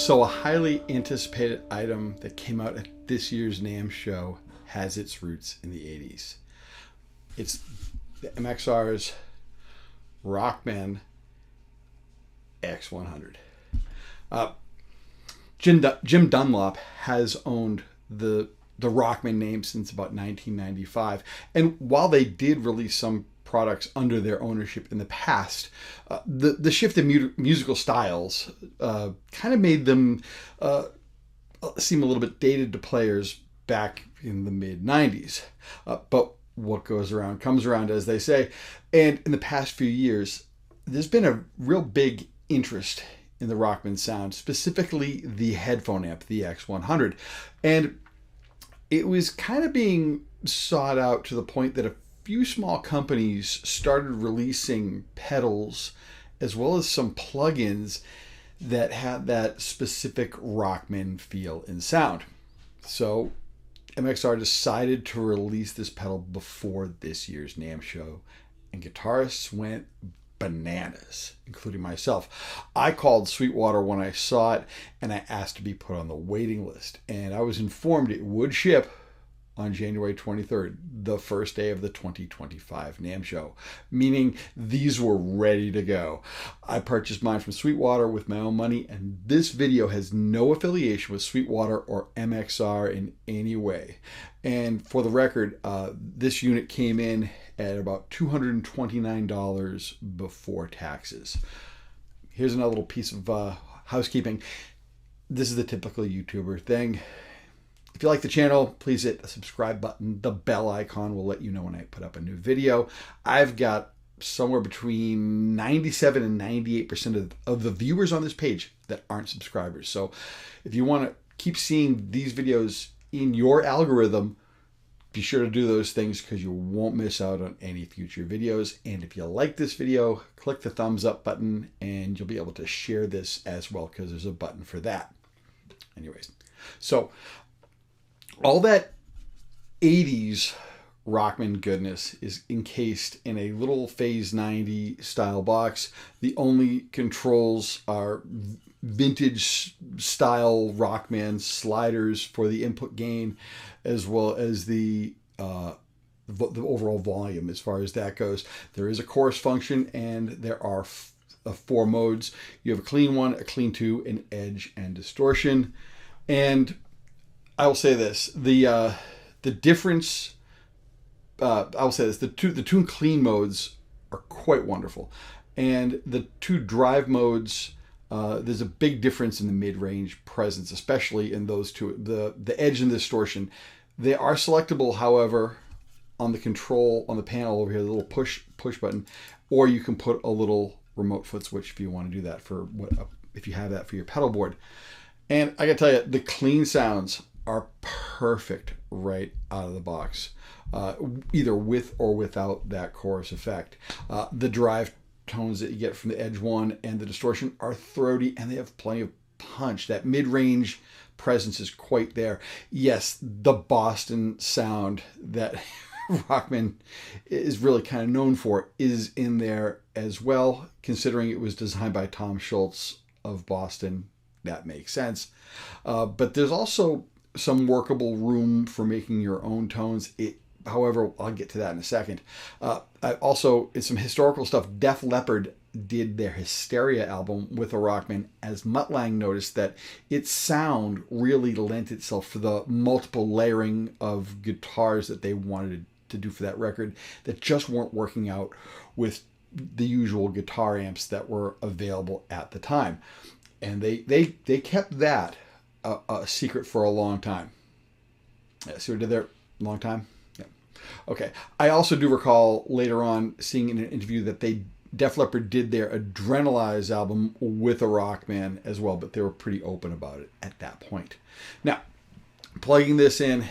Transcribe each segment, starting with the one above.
So a highly anticipated item that came out at this year's NAMM show has its roots in the 80s. It's the MXR's Rockman X100. Jim Dunlop has owned the Rockman name since about 1995. And while they did release some products under their ownership in the past, the shift in musical styles kind of made them seem a little bit dated to players back in the mid-90s. But what goes around comes around, as they say. And in the past few years, there's been a real big interest in the Rockman sound, specifically the headphone amp, the X100. And it was kind of being sought out to the point that a few small companies started releasing pedals as well as some plugins that had that specific Rockman feel and sound. So MXR decided to release this pedal before this year's NAMM show, and guitarists went bananas, including myself. I called Sweetwater when I saw it, and I asked to be put on the waiting list, and I was informed it would ship on January 23rd, the first day of the 2025 NAMM show, meaning these were ready to go. I purchased mine from Sweetwater with my own money, and this video has no affiliation with Sweetwater or MXR in any way. And for the record, this unit came in at about $229 before taxes. Here's another little piece of housekeeping. This is the typical YouTuber thing. If you like the channel, please hit the subscribe button. The bell icon will let you know when I put up a new video. I've got somewhere between 97 and 98% of the viewers on this page that aren't subscribers. So if you want to keep seeing these videos in your algorithm, be sure to do those things because you won't miss out on any future videos. And if you like this video, click the thumbs up button and you'll be able to share this as well because there's a button for that. Anyways, so all that 80s Rockman goodness is encased in a little Phase 90 style box. The only controls are vintage style Rockman sliders for the input gain, as well as the overall volume as far as that goes. There is a chorus function, and there are 4 modes. You have a clean 1, a clean 2, an edge, and distortion. And I will say this: the difference. I will say this: the two clean modes are quite wonderful, and the 2 drive modes. There's a big difference in the mid-range presence, especially in those 2. The edge and the distortion. They are selectable, however, on the control on the panel over here, the little push button, or you can put a little remote foot switch if you want to do that for if you have that for your pedal board. And I gotta tell you, the clean sounds are perfect right out of the box, either with or without that chorus effect. The drive tones that you get from the Edge 1 and the distortion are throaty, and they have plenty of punch. That mid-range presence is quite there. Yes, the Boston sound that Rockman is really kind of known for is in there as well, considering it was designed by Tom Schultz of Boston. That makes sense. But there's also some workable room for making your own tones. However, I'll get to that in a second. Also, in some historical stuff, Def Leppard did their Hysteria album with a Rockman, as Mutt Lange noticed that its sound really lent itself for the multiple layering of guitars that they wanted to do for that record that just weren't working out with the usual guitar amps that were available at the time. And they kept that a secret for a long time. See what I did there? Long time? Yeah. Okay. I also do recall later on seeing in an interview that Def Leppard did their Adrenalize album with a Rockman as well, but they were pretty open about it at that point. Now, plugging this in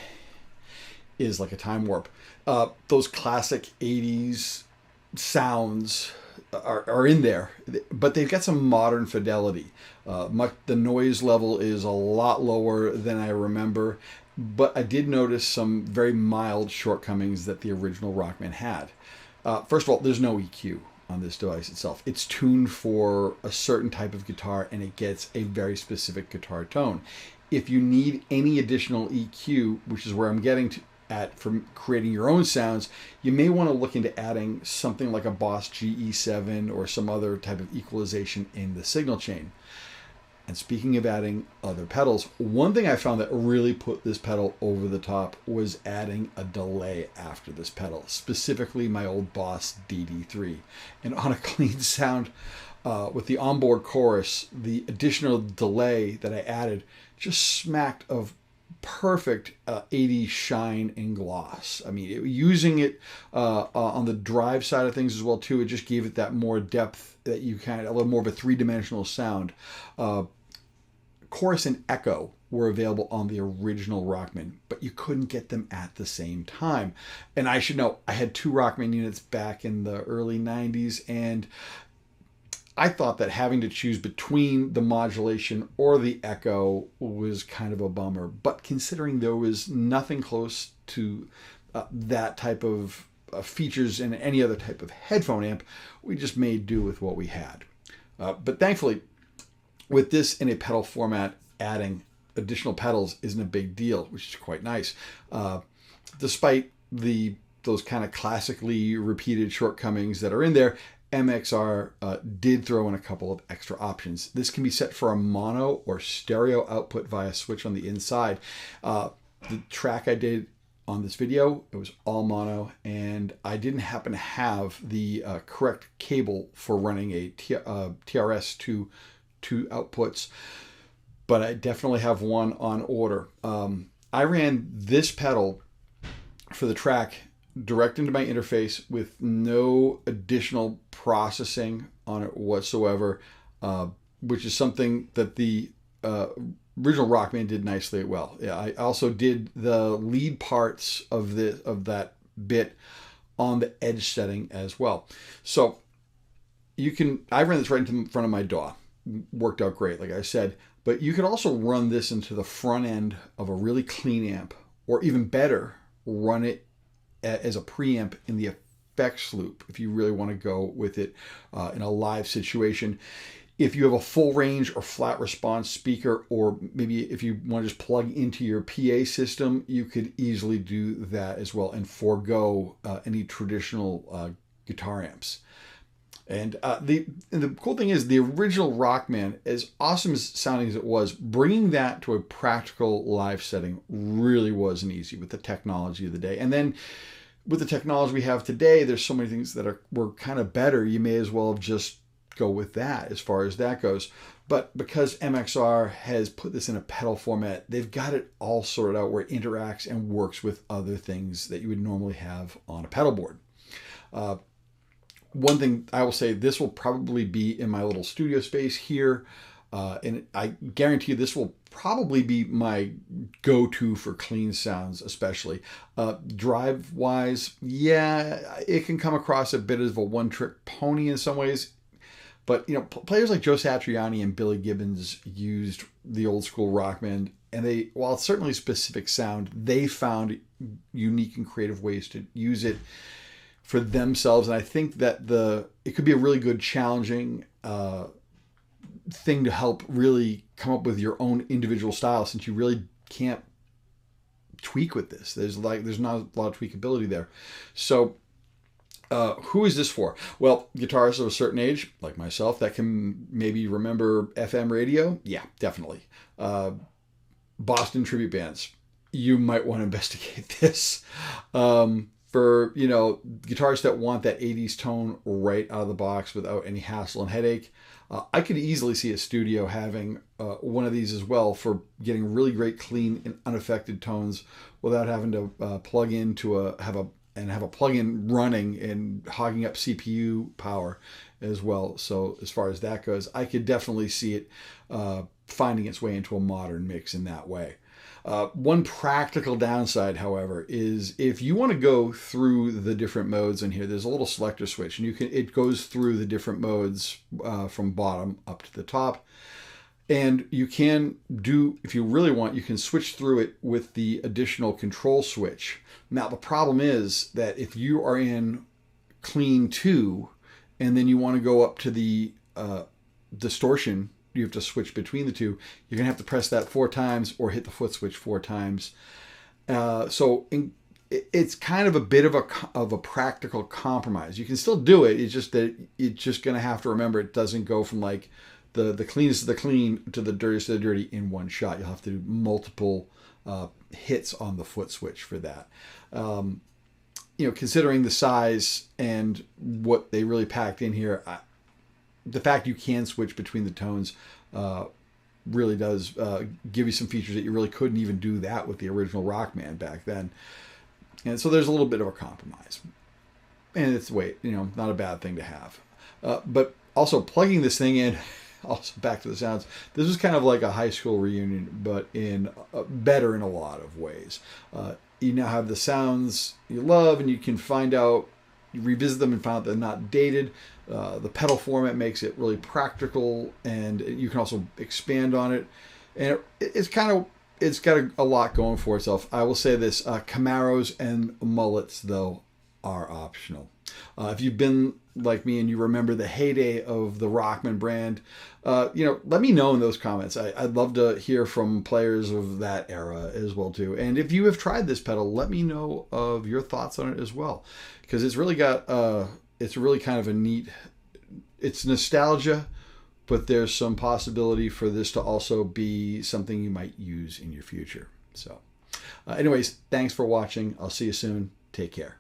is like a time warp. Those classic 80s sounds are in there, but they've got some modern fidelity. The noise level is a lot lower than I remember, but I did notice some very mild shortcomings that the original Rockman had. First of all, there's no EQ. on this device itself. It's tuned for a certain type of guitar, and it gets a very specific guitar tone. If you need any additional EQ, which is where I'm getting to at for creating your own sounds, you may want to look into adding something like a Boss GE7 or some other type of equalization in the signal chain. And speaking of adding other pedals, one thing I found that really put this pedal over the top was adding a delay after this pedal, specifically my old Boss DD3. And on a clean sound with the onboard chorus, the additional delay that I added just smacked of perfect 80s shine and gloss. I mean, using it on the drive side of things as well too, it just gave it that more depth, that you kind of a little more of a three-dimensional sound. Chorus and echo were available on the original Rockman, but you couldn't get them at the same time. And I should know, I had 2 Rockman units back in the early 90s, and I thought that having to choose between the modulation or the echo was kind of a bummer. But considering there was nothing close to that type of features in any other type of headphone amp, we just made do with what we had. But thankfully, with this in a pedal format, adding additional pedals isn't a big deal, which is quite nice. Despite those kind of classically repeated shortcomings that are in there, MXR did throw in a couple of extra options. This can be set for a mono or stereo output via switch on the inside. The track I did on this video, it was all mono, and I didn't happen to have the correct cable for running a TRS to two outputs, but I definitely have one on order. I ran this pedal for the track direct into my interface with no additional processing on it whatsoever, which is something that the original Rockman did nicely well. Yeah, I also did the lead parts of that bit on the edge setting as well. So I ran this right into front of my DAW. Worked out great, like I said, but you could also run this into the front end of a really clean amp, or even better, run it as a preamp in the effects loop if you really want to go with it in a live situation. If you have a full range or flat response speaker, or maybe if you want to just plug into your PA system, you could easily do that as well and forego any traditional guitar amps. And the cool thing is, the original Rockman, as awesome as sounding as it was, bringing that to a practical live setting really wasn't easy with the technology of the day. And then with the technology we have today, there's so many things that were kind of better. You may as well just go with that as far as that goes. But because MXR has put this in a pedal format, they've got it all sorted out where it interacts and works with other things that you would normally have on a pedal board. One thing I will say, this will probably be in my little studio space here. And I guarantee you this will probably be my go-to for clean sounds, especially. Drive-wise, yeah, it can come across a bit of a one-trick pony in some ways. But, you know, players like Joe Satriani and Billy Gibbons used the old school Rockman, and while it's certainly a specific sound, they found unique and creative ways to use it for themselves. And I think that it could be a really good, challenging thing to help really come up with your own individual style, since you really can't tweak with this. There's not a lot of tweakability there. So who is this for? Well, guitarists of a certain age, like myself, that can maybe remember FM radio. Yeah, definitely. Boston tribute bands. You might want to investigate this. For, you know, guitarists that want that 80s tone right out of the box without any hassle and headache, I could easily see a studio having one of these as well, for getting really great, clean and unaffected tones without having to plug into have a plug-in running and hogging up CPU power as well. So as far as that goes, I could definitely see it finding its way into a modern mix in that way. One practical downside, however, is if you want to go through the different modes in here, there's a little selector switch, and it goes through the different modes from bottom up to the top. And you can if you really want, you can switch through it with the additional control switch. Now, the problem is that if you are in clean 2, and then you want to go up to the distortion, you have to switch between the two. You're going to have to press that 4 times or hit the foot switch 4 times. It's kind of a bit of a practical compromise. You can still do it. It's just that you're just going to have to remember it doesn't go from like the cleanest of the clean to the dirtiest of the dirty in one shot. You'll have to do multiple hits on the foot switch for that. Considering the size and what they really packed in here, the fact you can switch between the tones really does give you some features that you really couldn't even do that with the original Rockman back then. And so there's a little bit of a compromise. And it's not a bad thing to have. But also plugging this thing in, also back to the sounds, this was kind of like a high school reunion, but in better in a lot of ways. You now have the sounds you love, and you can you revisit them and find out they're not dated. The pedal format makes it really practical, and you can also expand on it. And it's got a lot going for itself. I will say this, Camaros and mullets, though, are optional. If you've been like me and you remember the heyday of the Rockman brand, let me know in those comments. I'd love to hear from players of that era as well, too. And if you have tried this pedal, let me know of your thoughts on it as well. Because it's really it's really kind of a neat, it's nostalgia, but there's some possibility for this to also be something you might use in your future. So anyways, thanks for watching. I'll see you soon. Take care.